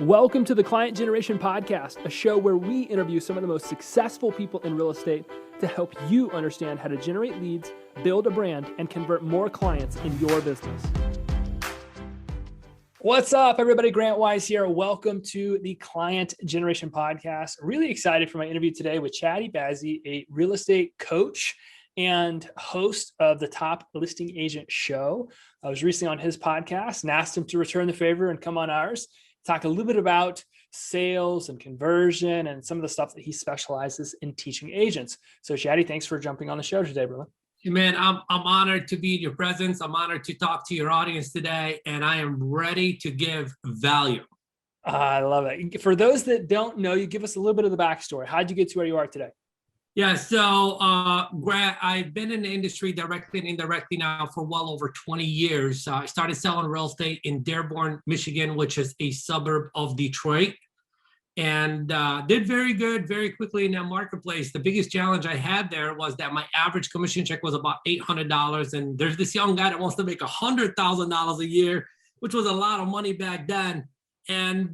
Welcome to the Client Generation Podcast, a show where we interview some of the most successful people in real estate to help you understand how to generate leads, build a brand, and convert more clients in your business. What's up, everybody? Grant Wise here. Welcome to the Client Generation Podcast. Really excited for my interview today with Chadi Bazzi, a real estate coach and host of the Top Listing Agent Show. I was recently on his podcast and asked him to return the favor and come on ours, talk a little bit about sales and conversion and some of the stuff that he specializes in teaching agents. So Chadi, thanks for jumping on the show today, brother. Hey man, I'm honored to be in your presence. I'm honored to talk to your audience today, and I am ready to give value. I love it. For those that don't know, you give us a little bit of the backstory. How'd you get to where you are today? Yeah, so Grant, I've been in the industry directly and indirectly now for well over 20 years. I started selling real estate in Dearborn, Michigan, which is a suburb of Detroit, and did very good very quickly in that marketplace. The biggest challenge I had there was that my average commission check was about $800, and there's this young guy that wants to make $100,000 a year, which was a lot of money back then, and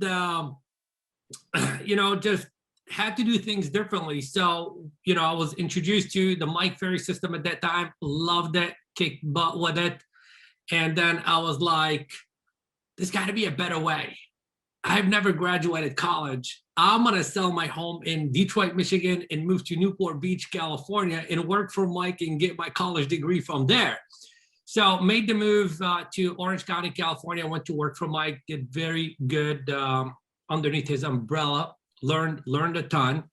just had to do things differently. So, I was introduced to the Mike Ferry system at that time, loved it, kicked butt with it. And then I was like, there's got to be a better way. I've never graduated college. I'm going to sell my home in Detroit, Michigan, and move to Newport Beach, California, and work for Mike and get my college degree from there. So made the move to Orange County, California. I went to work for Mike, did very good underneath his umbrella. Learned a ton,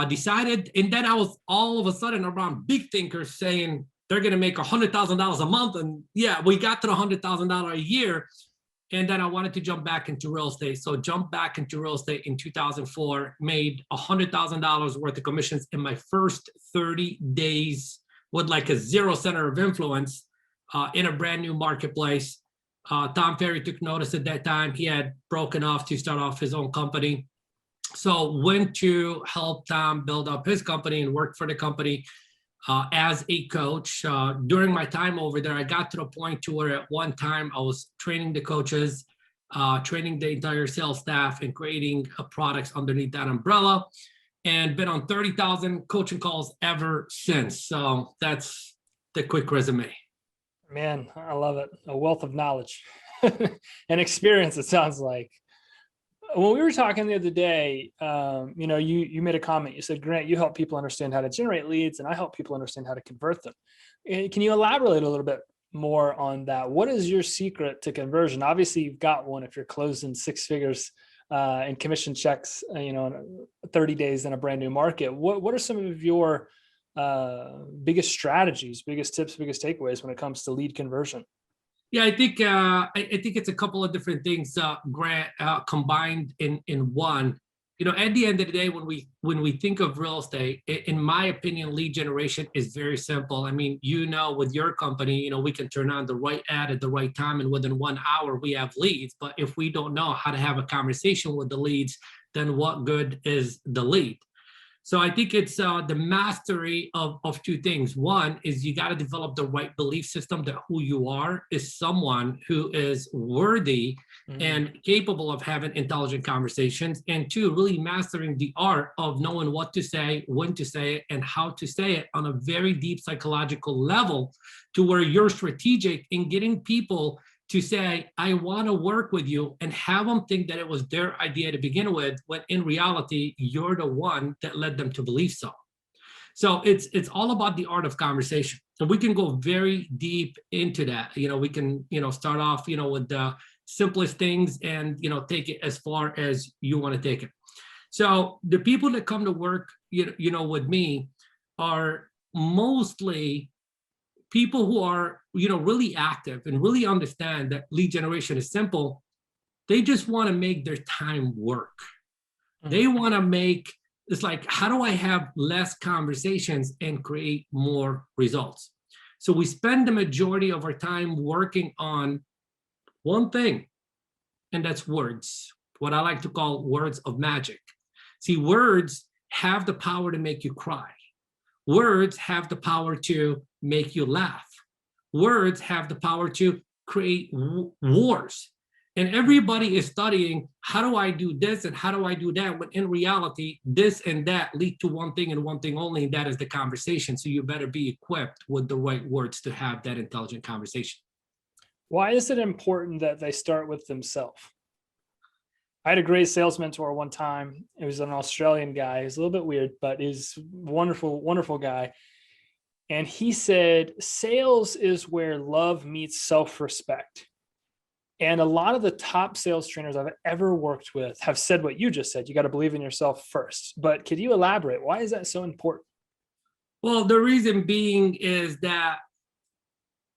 decided, and then I was all of a sudden around big thinkers saying they're going to make $100,000 a month. And yeah, we got to the $100,000 a year. And then I wanted to jump back into real estate. So jumped back into real estate in 2004, made $100,000 worth of commissions in my first 30 days with like a zero center of influence in a brand new marketplace. Tom Ferry took notice at that time. He had broken off to start off his own company. So went to help Tom build up his company and worked for the company as a coach. During my time over there, I got to the point to where at one time I was training the coaches, training the entire sales staff, and creating products underneath that umbrella, and been on 30,000 coaching calls ever since. So that's the quick resume. Man, I love it. A wealth of knowledge and experience, it sounds like. When we were talking the other day, you made a comment. You said, Grant, you help people understand how to generate leads, and I help people understand how to convert them. Can you elaborate a little bit more on that? What is your secret to conversion? Obviously, you've got one if you're closing six figures in commission checks, 30 days in a brand new market. What are some of your biggest strategies, biggest tips, biggest takeaways when it comes to lead conversion? Yeah, I think it's a couple of different things, Grant, combined in one. At the end of the day, when we think of real estate, in my opinion, lead generation is very simple. I mean, with your company, we can turn on the right ad at the right time, and within 1 hour we have leads. But if we don't know how to have a conversation with the leads, then what good is the lead? So I think it's the mastery of two things. One is you got to develop the right belief system that who you are is someone who is worthy and capable of having intelligent conversations. And two, really mastering the art of knowing what to say, when to say it, and how to say it on a very deep psychological level, to where you're strategic in getting people to say, I want to work with you, and have them think that it was their idea to begin with, when in reality, you're the one that led them to believe so. So it's all about the art of conversation. So we can go very deep into that. We can, start off, with the simplest things and, take it as far as you want to take it. So the people that come to work, with me are mostly people who are, really active and really understand that lead generation is simple. They just want to make their time work. They want to make, it's like, how do I have less conversations and create more results? So we spend the majority of our time working on one thing, and that's words, what I like to call words of magic. See, words have the power to make you cry. Words have the power to make you laugh. Words have the power to create wars. And everybody is studying, how do I do this and how do I do that? When in reality, this and that lead to one thing and one thing only, and that is the conversation. So you better be equipped with the right words to have that intelligent conversation. Why is it important that they start with themselves? I had a great sales mentor one time. It was an Australian guy. He's a little bit weird, but he's wonderful, wonderful guy. And he said, sales is where love meets self-respect. And a lot of the top sales trainers I've ever worked with have said what you just said. You got to believe in yourself first. But could you elaborate? Why is that so important? Well, the reason being is that,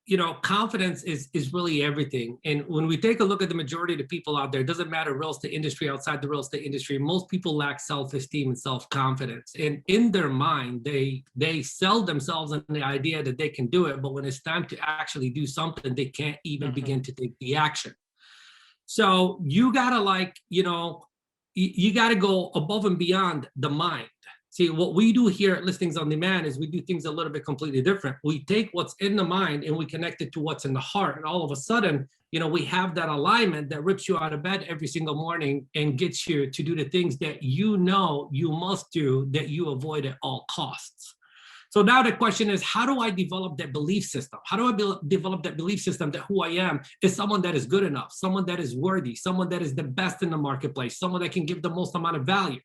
you know, confidence is really everything. And when we take a look at the majority of the people out there, it doesn't matter real estate industry, outside the real estate industry, most people lack self-esteem and self-confidence. And in their mind, they sell themselves on the idea that they can do it, but when it's time to actually do something, they can't even begin to take the action. So you gotta, like, you know, you gotta go above and beyond the mind. See, what we do here at Listings on Demand is we do things a little bit completely different. We take what's in the mind and we connect it to what's in the heart. And all of a sudden, you know, we have that alignment that rips you out of bed every single morning and gets you to do the things that you know you must do, that you avoid at all costs. So now the question is, how do I develop that belief system? How do I develop that belief system that who I am is someone that is good enough, someone that is worthy, someone that is the best in the marketplace, someone that can give the most amount of value?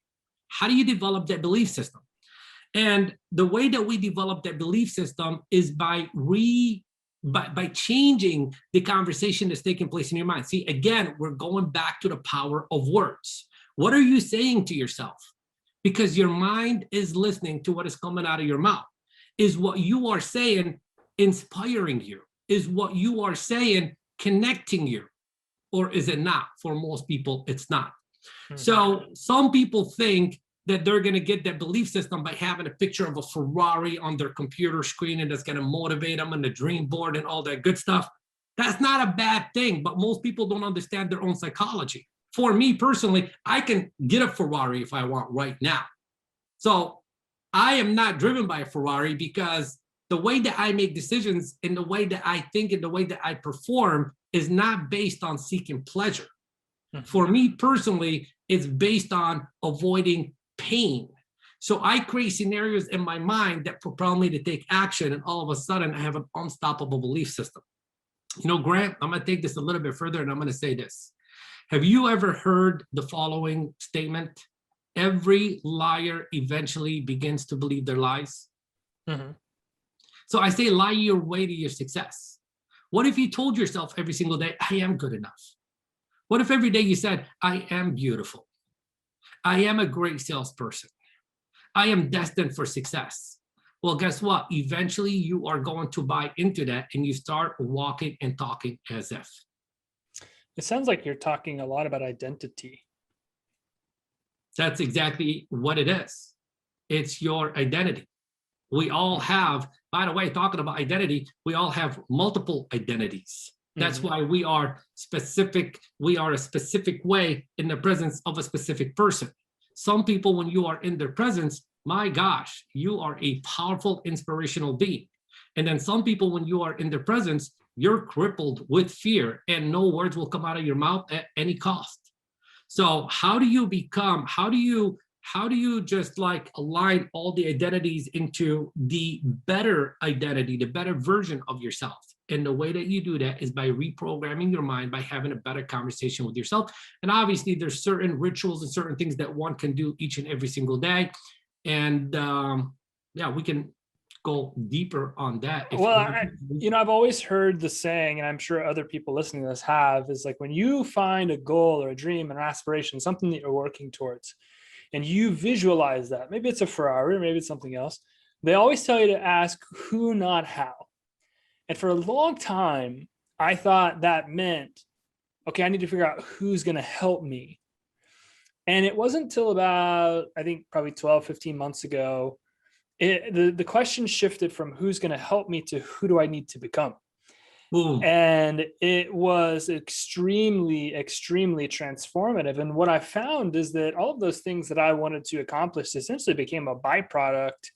How do you develop that belief system? And the way that we develop that belief system is by changing the conversation that's taking place in your mind. See, again, we're going back to the power of words. What are you saying to yourself? Because your mind is listening to what is coming out of your mouth. Is what you are saying inspiring you? Is what you are saying connecting you? Or is it not? For most people, it's not. So some people think that they're going to get that belief system by having a picture of a Ferrari on their computer screen, and that's going to motivate them, and the dream board and all that good stuff. That's not a bad thing, but most people don't understand their own psychology. For me personally, I can get a Ferrari if I want right now. So I am not driven by a Ferrari, because the way that I make decisions and the way that I think and the way that I perform is not based on seeking pleasure. For me personally, it's based on avoiding pain. So I create scenarios in my mind that propel me to take action, and all of a sudden I have an unstoppable belief system. You know, Grant, I'm going to take this a little bit further, and I'm going to say this. Have you ever heard the following statement? Every liar eventually begins to believe their lies. So I say, lie your way to your success. What if you told yourself every single day, I am good enough? What if every day you said, I am beautiful? I am a great salesperson. I am destined for success. Well, guess what? Eventually you are going to buy into that, and you start walking and talking as if. It sounds like you're talking a lot about identity. That's exactly what it is. It's your identity. We all have, by the way, talking about identity, we all have multiple identities. That's why we are specific. We are a specific way in the presence of a specific person. Some people, when you are in their presence, my gosh, you are a powerful, inspirational being. And then some people, when you are in their presence, you're crippled with fear, and no words will come out of your mouth at any cost. So how do you become, how do you just like align all the identities into the better identity, the better version of yourself? And the way that you do that is by reprogramming your mind, by having a better conversation with yourself. And obviously there's certain rituals and certain things that one can do each and every single day. And yeah, we can go deeper on that. Well, I've always heard the saying, and I'm sure other people listening to this have, is like, when you find a goal or a dream, an aspiration, something that you're working towards, and you visualize that, maybe it's a Ferrari, or maybe it's something else, they always tell you to ask who, not how. And for a long time, I thought that meant, okay, I need to figure out who's going to help me. And it wasn't until about, I think probably 12, 15 months ago, the question shifted from who's going to help me to who do I need to become. Ooh. And it was extremely, extremely transformative. And what I found is that all of those things that I wanted to accomplish essentially became a byproduct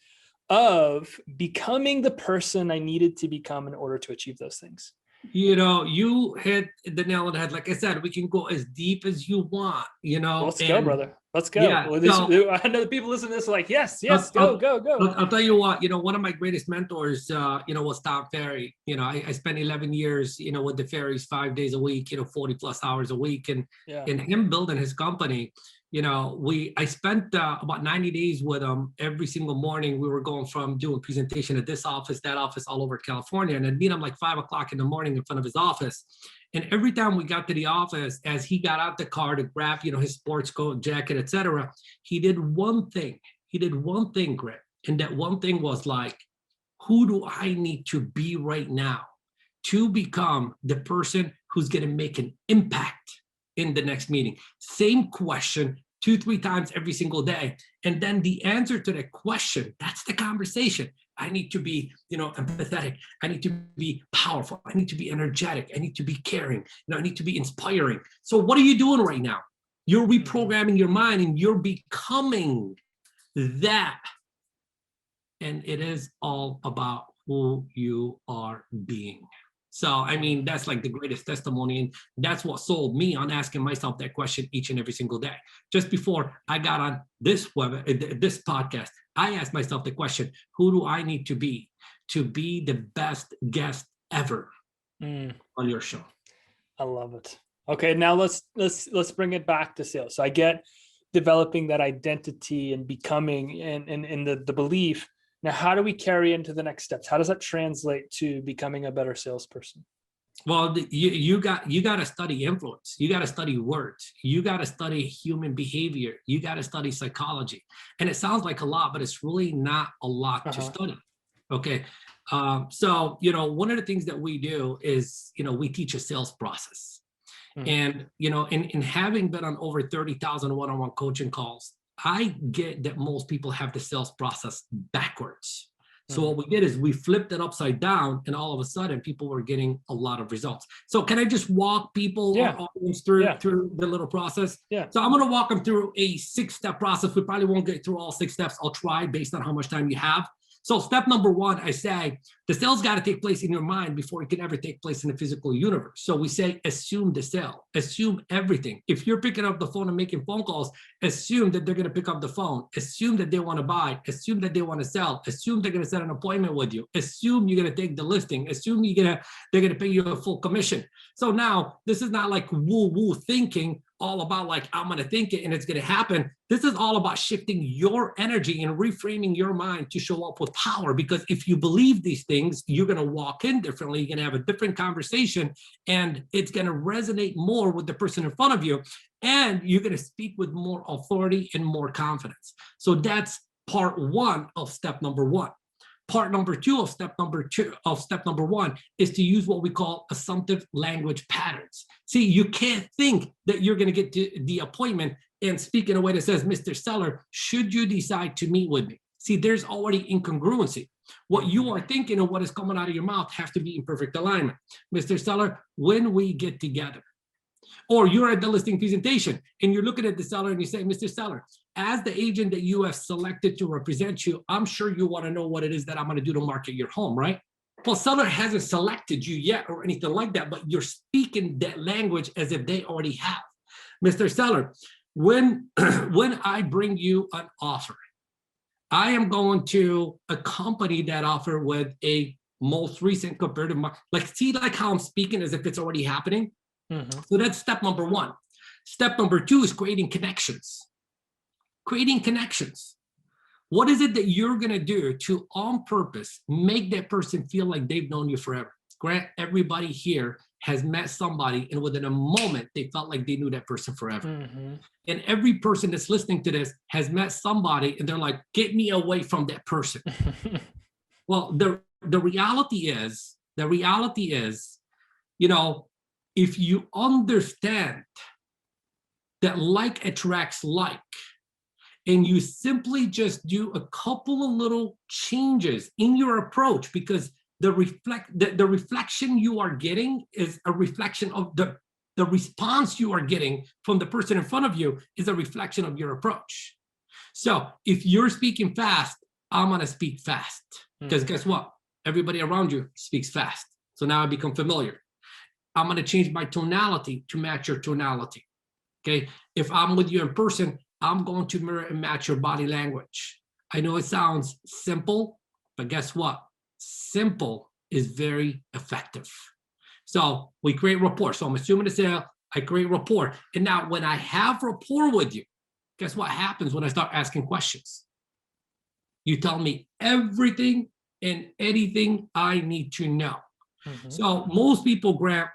of becoming the person I needed to become in order to achieve those things. You hit the nail on the head. Like I said, we can go as deep as you want, Let's go, brother. Let's go. Yeah. Well, So I know the people listening to this are like, yes, I'll, go, I'll, go, go. I'll tell you what, one of my greatest mentors, was Tom Ferry. I spent 11 years, with the Ferries 5 days a week, 40 plus hours a week. And Yeah. in him building his company, I spent about 90 days with him every single morning. We were going from doing presentation at this office, that office, all over California. And I'd meet him like 5 o'clock in the morning in front of his office. And every time we got to the office, as he got out the car to grab, his sports coat, jacket, etc., he did one thing. He did one thing, Greg. And that one thing was like, who do I need to be right now to become the person who's going to make an impact in the next meeting? Same question 2-3 times every single day. And then the answer to that question, that's the conversation. I need to be, empathetic. I need to be powerful. I need to be energetic. I need to be caring. I need to be inspiring. So what are you doing right now? You're reprogramming your mind and you're becoming that. And it is all about who you are being. So, I mean, that's like the greatest testimony. And that's what sold me on asking myself that question each and every single day. Just before I got on this podcast, I asked myself the question, who do I need to be the best guest ever on your show? I love it. Okay, now let's bring it back to sales. So I get developing that identity and becoming and the belief. Now, how do we carry into the next steps? How does that translate to becoming a better salesperson? Well, you got to study influence. You got to study words. You got to study human behavior. You got to study psychology. And it sounds like a lot, but it's really not a lot to study. Okay. So, one of the things that we do is, we teach a sales process. And, in having been on over 30,000 one-on-one coaching calls, I get that most people have the sales process backwards. So what we did is we flipped it upside down, and all of a sudden people were getting a lot of results. So can I just walk people or audience through the little process? Yeah. So I'm going to walk them through a 6-step process. We probably won't get through all 6 steps. I'll try based on how much time you have. So step number 1, I say, the sale's got to take place in your mind before it can ever take place in the physical universe. So we say, assume the sale, assume everything. If you're picking up the phone and making phone calls, assume that they're going to pick up the phone, assume that they want to buy, assume that they want to sell, assume they're going to set an appointment with you, assume you're going to take the listing, assume they're going to pay you a full commission. So now this is not like woo-woo thinking, all about like, I'm going to think it and it's going to happen. This is all about shifting your energy and reframing your mind to show up with power. Because if you believe these things, you're going to walk in differently. You're going to have a different conversation, and it's going to resonate more with the person in front of you. And you're going to speak with more authority and more confidence. So that's part 1 of step number 1. Part number 2 of step number 1 is to use what we call assumptive language patterns. See, you can't think that you're going to get to the appointment and speak in a way that says, Mr. Seller, should you decide to meet with me? See, there's already incongruency. What you are thinking and what is coming out of your mouth have to be in perfect alignment. Mr. Seller, when we get together, or you're at the listing presentation and you're looking at the seller and you say, Mr. Seller, as the agent that you have selected to represent you, I'm sure you want to know what it is that I'm going to do to market your home, right? Well, seller hasn't selected you yet or anything like that, but you're speaking that language as if they already have. Mr. Seller, when I bring you an offer, I am going to accompany that offer with a most recent comparative market. Like, see like how I'm speaking as if it's already happening? So that's step number 1. Step number 2 is creating connections. Creating connections. What is it that you're going to do to, on purpose, make that person feel like they've known you forever? Grant, everybody here has met somebody, and within a moment, they felt like they knew that person forever. And every person that's listening to this has met somebody, and they're like, get me away from that person. Well, the reality is, if you understand that like attracts like, and you simply just do a couple of little changes in your approach, because the reflection you are getting is a reflection of the response you are getting from the person in front of you is a reflection of your approach. So if you're speaking fast, I'm going to speak fast, because guess what? Everybody around you speaks fast. So now I become familiar. I'm going to change my tonality to match your tonality. Okay. If I'm with you in person, I'm going to mirror and match your body language. I know it sounds simple, but guess what? Simple is very effective. So we create rapport. So I'm assuming it's a, I create rapport. And now when I have rapport with you, guess what happens when I start asking questions? You tell me everything and anything I need to know. Mm-hmm. So most people, Grant,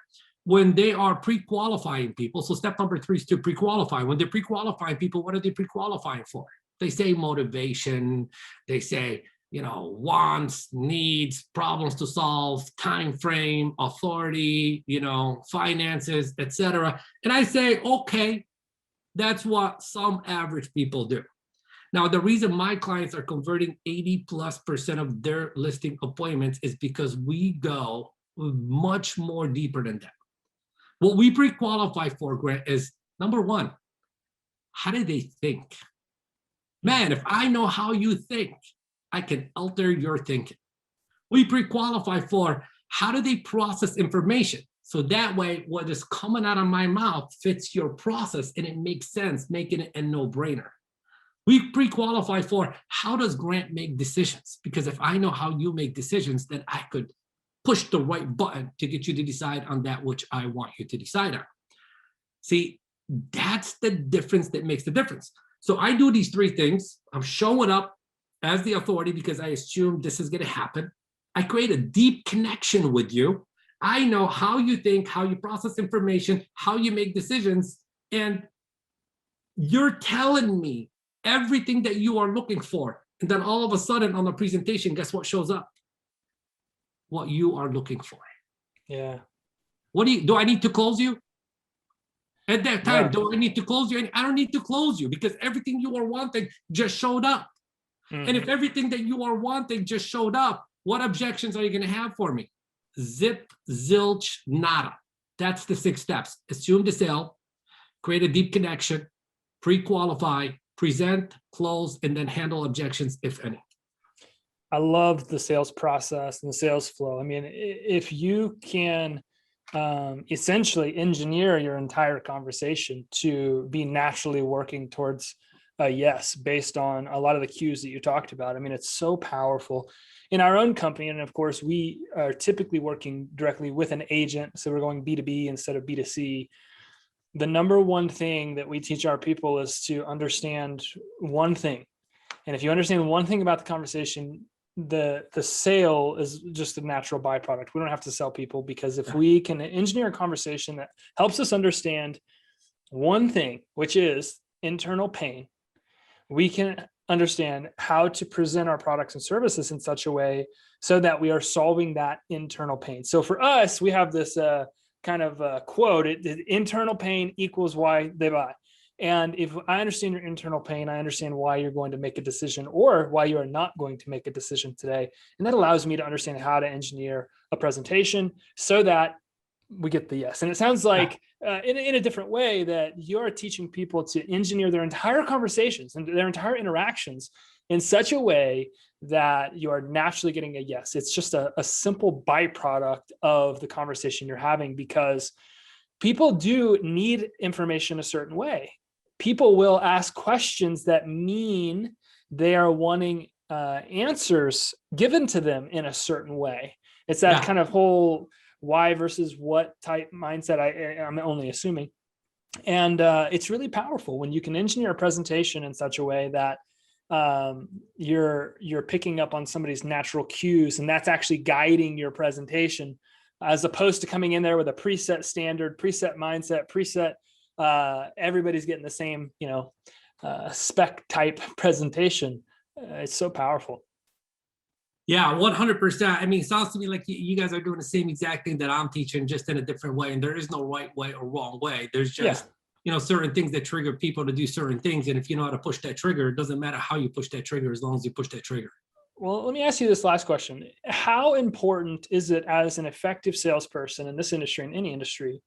when they are pre-qualifying people, so step number 3 is to pre-qualify. When they're pre-qualifying people, what are they pre-qualifying for? They say motivation, they say, you know, wants, needs, problems to solve, time frame, authority, you know, finances, etc. And I say, okay, that's what some average people do. Now, the reason my clients are converting 80+% of their listing appointments is because we go much more deeper than that. What we pre-qualify for, Grant, is number 1, how do they think? Man, if I know how you think, I can alter your thinking. We pre-qualify for how do they process information? So that way, what is coming out of my mouth fits your process and it makes sense, making it a no-brainer. We pre-qualify for how does Grant make decisions? Because if I know how you make decisions, then I could push the right button to get you to decide on that which I want you to decide on. See, that's the difference that makes the difference. So I do these 3 things. I'm showing up as the authority because I assume this is going to happen. I create a deep connection with you. I know how you think, how you process information, how you make decisions, and you're telling me everything that you are looking for. And then all of a sudden on the presentation, guess what shows up? What you are looking for. Yeah. What do I need to close you? At that time, yeah. Do I need to close you? I don't need to close you because everything you are wanting just showed up. Mm-hmm. And if everything that you are wanting just showed up, what objections are you going to have for me? Zip, zilch, nada. That's the 6 steps. Assume the sale, create a deep connection, pre-qualify, present, close, and then handle objections, if any. I love the sales process and the sales flow. I mean, if you can essentially engineer your entire conversation to be naturally working towards a yes, based on a lot of the cues that you talked about. I mean, it's so powerful in our own company. And of course, we are typically working directly with an agent. So we're going B2B instead of B2C. The number one thing that we teach our people is to understand one thing. And if you understand one thing about the conversation, the sale is just a natural byproduct. We don't have to sell people, because if we can engineer a conversation that helps us understand one thing, which is internal pain, we can understand how to present our products and services in such a way so that we are solving that internal pain. So for us, we have this kind of quote, internal pain equals why they buy. And if I understand your internal pain, I understand why you're going to make a decision or why you are not going to make a decision today. And that allows me to understand how to engineer a presentation so that we get the yes. And it sounds like in a different way that you're teaching people to engineer their entire conversations and their entire interactions in such a way that you are naturally getting a yes. It's just a simple byproduct of the conversation you're having, because people do need information a certain way. People will ask questions that mean they are wanting answers given to them in a certain way. It's that kind of whole why versus what type mindset, I'm only assuming. And it's really powerful when you can engineer a presentation in such a way that you're picking up on somebody's natural cues, and that's actually guiding your presentation, as opposed to coming in there with a preset standard, preset mindset, preset, everybody's getting the same, spec type presentation. It's so powerful. Yeah, 100%. I mean, it sounds to me like you guys are doing the same exact thing that I'm teaching, just in a different way. And there is no right way or wrong way. There's just, certain things that trigger people to do certain things. And if you know how to push that trigger, it doesn't matter how you push that trigger, as long as you push that trigger. Well, let me ask you this last question. How important is it as an effective salesperson in this industry, in any industry,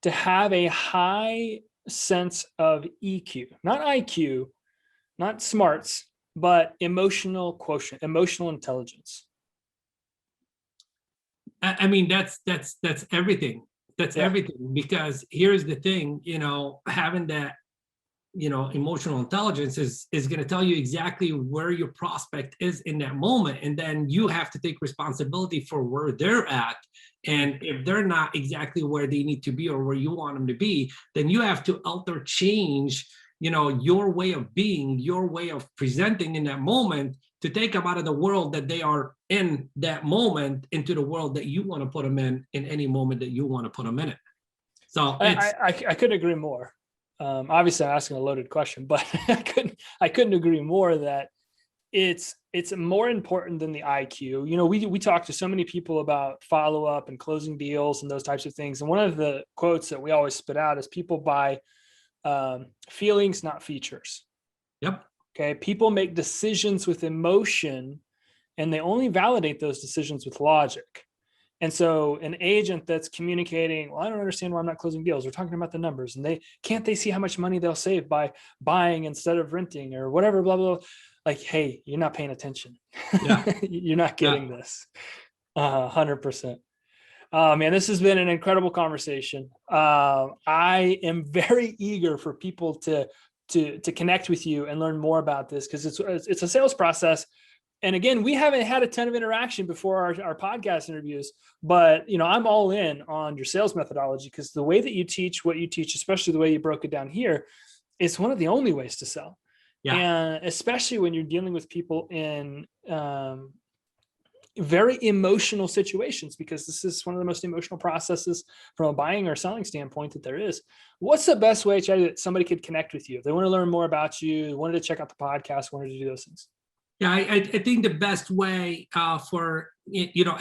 to have a high sense of EQ, not IQ, not smarts, but emotional quotient, emotional intelligence? I mean, that's everything. That's Yeah. everything. Because here's the thing, having that, emotional intelligence is going to tell you exactly where your prospect is in that moment. And then you have to take responsibility for where they're at. And if they're not exactly where they need to be or where you want them to be, then you have to alter, change, your way of being, your way of presenting in that moment, to take them out of the world that they are in that moment into the world that you want to put them in any moment that you want to put them in it. So I couldn't agree more. Obviously, I'm asking a loaded question, but I couldn't agree more that it's more important than the IQ. We talk to so many people about follow up and closing deals and those types of things. And one of the quotes that we always spit out is people buy feelings, not features. Yep. Okay. People make decisions with emotion, and they only validate those decisions with logic. And so an agent that's communicating, well, I don't understand why I'm not closing deals. We're talking about the numbers, and they see how much money they'll save by buying instead of renting or whatever, blah, blah, blah. Like, hey, you're not paying attention. Yeah. You're not getting this. 100%. Man, this has been an incredible conversation. I am very eager for people to connect with you and learn more about this, because it's a sales process. And again, we haven't had a ton of interaction before our podcast interviews, but I'm all in on your sales methodology, because the way that you teach what you teach, especially the way you broke it down here, is one of the only ways to sell. Yeah. And especially when you're dealing with people in very emotional situations, because this is one of the most emotional processes from a buying or selling standpoint that there is. What's the best way, Chadi, that somebody could connect with you if they want to learn more about you, wanted to check out the podcast, wanted to do those things? Yeah, I think the best way I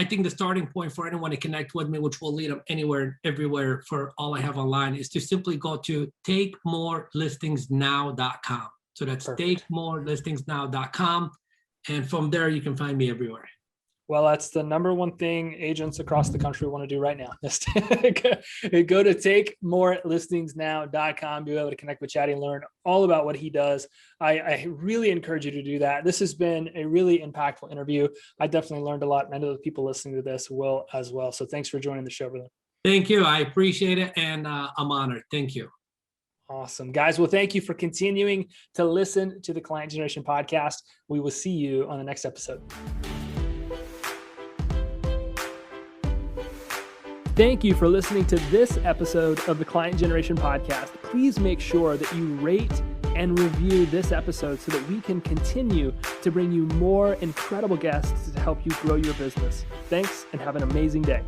think the starting point for anyone to connect with me, which will lead them anywhere, everywhere for all I have online, is to simply go to takemorelistingsnow.com. So that's takemorelistingsnow.com. And from there, you can find me everywhere. Well, that's the number one thing agents across the country want to do right now. Go to takemorelistingsnow.com, be able to connect with Chadi and learn all about what he does. I really encourage you to do that. This has been a really impactful interview. I definitely learned a lot, and I know the people listening to this will as well. So thanks for joining the show, brother. Thank you. I appreciate it, and I'm honored. Thank you. Awesome, guys. Well, thank you for continuing to listen to the Client Generation Podcast. We will see you on the next episode. Thank you for listening to this episode of the Client Generation Podcast. Please make sure that you rate and review this episode so that we can continue to bring you more incredible guests to help you grow your business. Thanks, and have an amazing day.